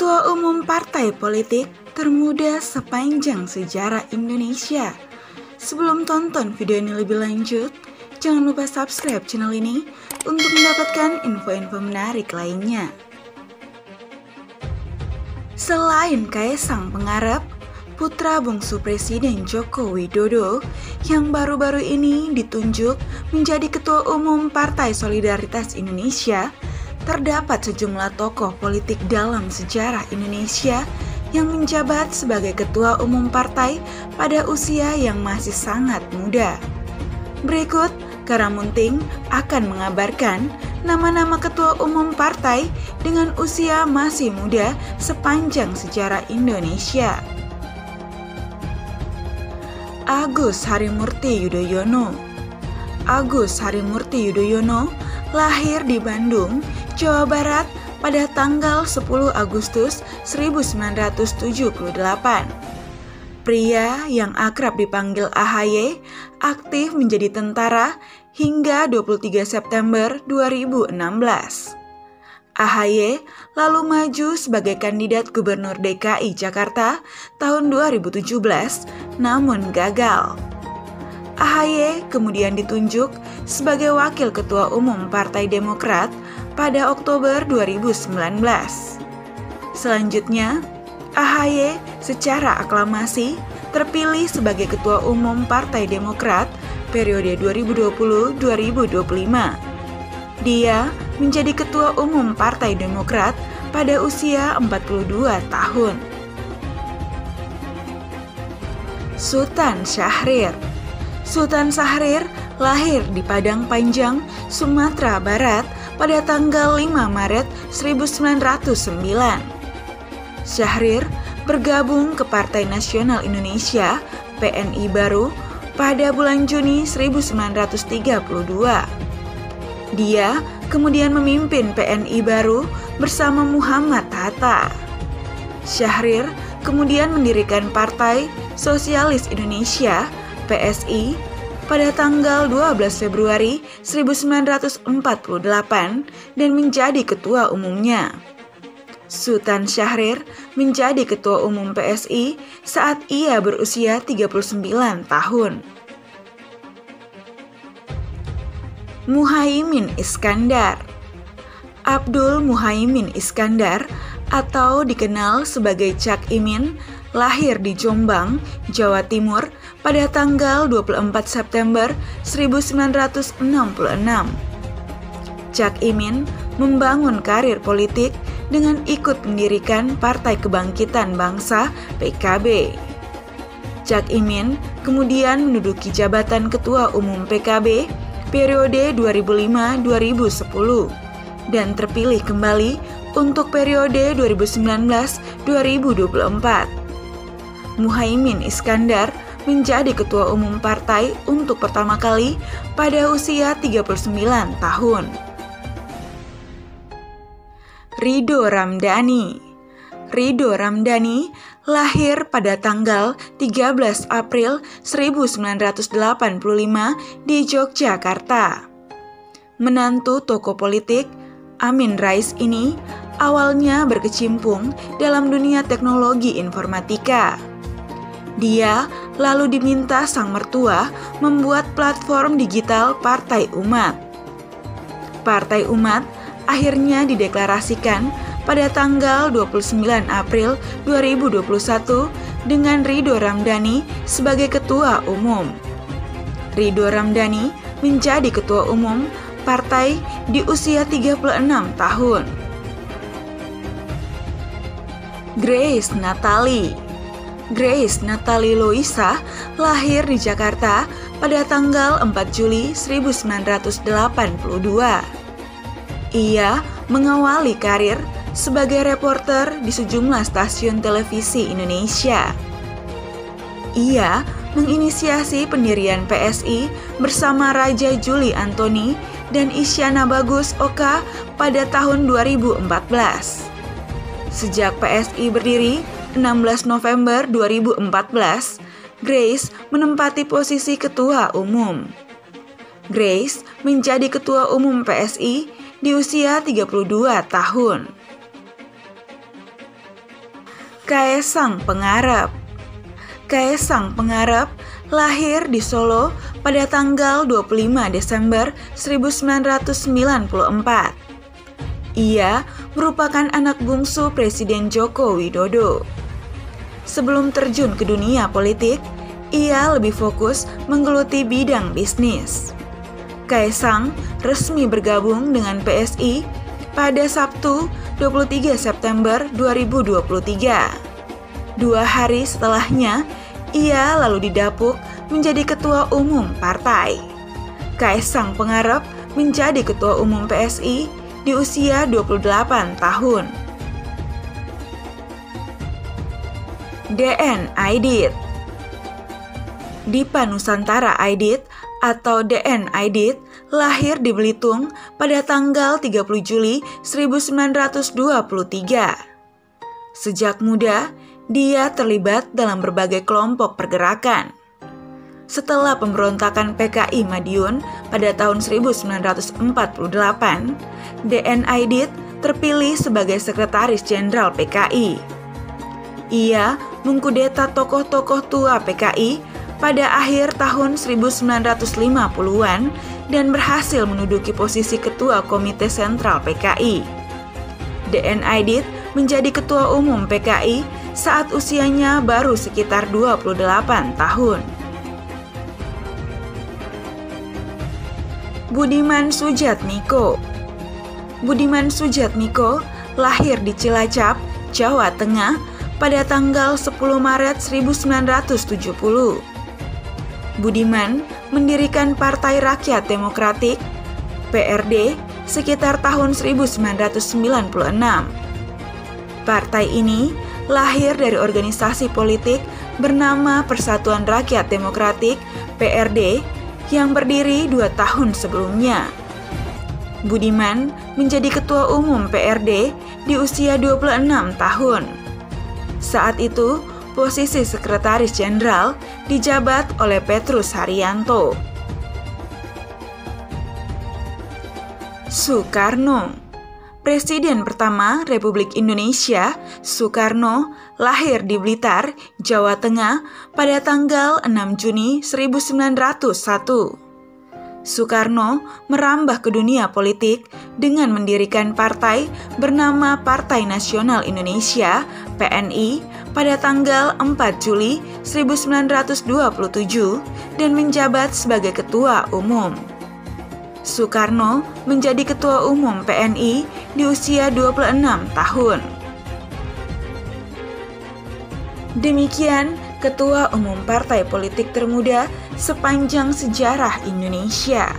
Ketua Umum Partai Politik termuda sepanjang sejarah Indonesia. Sebelum tonton video ini lebih lanjut, jangan lupa subscribe channel ini untuk mendapatkan info-info menarik lainnya. Selain Kaisang Pangarep, putra bungsu Presiden Joko Widodo yang baru-baru ini ditunjuk menjadi Ketua Umum Partai Solidaritas Indonesia, terdapat sejumlah tokoh politik dalam sejarah Indonesia yang menjabat sebagai Ketua Umum Partai pada usia yang masih sangat muda. Berikut, Karamunting akan mengabarkan nama-nama Ketua Umum Partai dengan usia masih muda sepanjang sejarah Indonesia. Agus Harimurti Yudhoyono. Agus Harimurti Yudhoyono lahir di Bandung, Jawa Barat pada tanggal 10 Agustus 1978. Pria yang akrab dipanggil AHY aktif menjadi tentara hingga 23 September 2016. AHY lalu maju sebagai kandidat Gubernur DKI Jakarta tahun 2017, namun gagal. AHY kemudian ditunjuk sebagai Wakil Ketua Umum Partai Demokrat pada Oktober 2019. Selanjutnya, AHY secara aklamasi terpilih sebagai Ketua Umum Partai Demokrat periode 2020-2025. Dia menjadi Ketua Umum Partai Demokrat pada usia 42 tahun. Sultan Syahrir. Sultan Syahrir lahir di Padang Panjang, Sumatera Barat pada tanggal 5 Maret 1909. Syahrir bergabung ke Partai Nasional Indonesia (PNI) baru pada bulan Juni 1932. Dia kemudian memimpin PNI baru bersama Muhammad Hatta. Syahrir kemudian mendirikan Partai Sosialis Indonesia (PSI) pada tanggal 12 Februari 1948 dan menjadi ketua umumnya. Sultan Syahrir menjadi Ketua Umum PSI saat ia berusia 39 tahun. Muhaimin Iskandar. Abdul Muhaimin Iskandar atau dikenal sebagai Cak Imin lahir di Jombang, Jawa Timur pada tanggal 24 September 1966. Cak Imin membangun karir politik dengan ikut mendirikan Partai Kebangkitan Bangsa (PKB). Cak Imin kemudian menduduki jabatan Ketua Umum PKB periode 2005-2010 dan terpilih kembali untuk periode 2019-2024. Muhaimin Iskandar menjadi Ketua Umum Partai untuk pertama kali pada usia 39 tahun. Ridho Ramdhani. Ridho Ramdhani lahir pada tanggal 13 April 1985 di Yogyakarta. Menantu tokoh politik Amin Rais ini awalnya berkecimpung dalam dunia teknologi informatika. Dia lalu diminta sang mertua membuat platform digital Partai Umat. Partai Umat akhirnya dideklarasikan pada tanggal 29 April 2021 dengan Ridho Ramdhani sebagai ketua umum. Ridho Ramdhani menjadi ketua umum partai di usia 36 tahun. Grace Natali. Grace Natali Loisa lahir di Jakarta pada tanggal 4 Juli 1982. Ia mengawali karir sebagai reporter di sejumlah stasiun televisi Indonesia. Ia menginisiasi pendirian PSI bersama Raja Juli Antoni dan Isyana Bagus Oka pada tahun 2014. Sejak PSI berdiri 16 November 2014, Grace menempati posisi ketua umum. Grace menjadi ketua umum PSI di usia 32 tahun. Kaesang Pangarep. Kaesang Pangarep lahir di Solo pada tanggal 25 Desember 1994. Ia merupakan anak bungsu Presiden Joko Widodo. Sebelum terjun ke dunia politik, ia lebih fokus menggeluti bidang bisnis. Kaesang resmi bergabung dengan PSI pada Sabtu 23 September 2023. 2 hari setelahnya, ia lalu didapuk menjadi ketua umum partai. Kaesang Pangarep menjadi ketua umum PSI di usia 28 tahun. DN Aidit. Dipa Nusantara Aidit atau DN Aidit lahir di Belitung pada tanggal 30 Juli 1923. Sejak muda, dia terlibat dalam berbagai kelompok pergerakan. Setelah pemberontakan PKI Madiun pada tahun 1948, DN Aidit terpilih sebagai Sekretaris Jenderal PKI. Ia mengkudeta tokoh-tokoh tua PKI pada akhir tahun 1950-an dan berhasil menduduki posisi Ketua Komite Sentral PKI. DN Aidit menjadi Ketua Umum PKI saat usianya baru sekitar 28 tahun. Budiman Sujatmiko. Budiman Sujatmiko lahir di Cilacap, Jawa Tengah pada tanggal 10 Maret 1970. Budiman mendirikan Partai Rakyat Demokratik (PRD) sekitar tahun 1996. Partai ini lahir dari organisasi politik bernama Persatuan Rakyat Demokratik (PRD) yang berdiri 2 tahun sebelumnya. Budiman menjadi Ketua Umum PRD di usia 26 tahun. Saat itu, posisi Sekretaris Jenderal dijabat oleh Petrus Haryanto. Soekarno. Presiden pertama Republik Indonesia, Soekarno, lahir di Blitar, Jawa Tengah pada tanggal 6 Juni 1901. Soekarno merambah ke dunia politik dengan mendirikan partai bernama Partai Nasional Indonesia (PNI) pada tanggal 4 Juli 1927 dan menjabat sebagai Ketua Umum. Soekarno menjadi Ketua Umum PNI di usia 26 tahun. Demikian Ketua Umum Partai Politik termuda sepanjang sejarah Indonesia.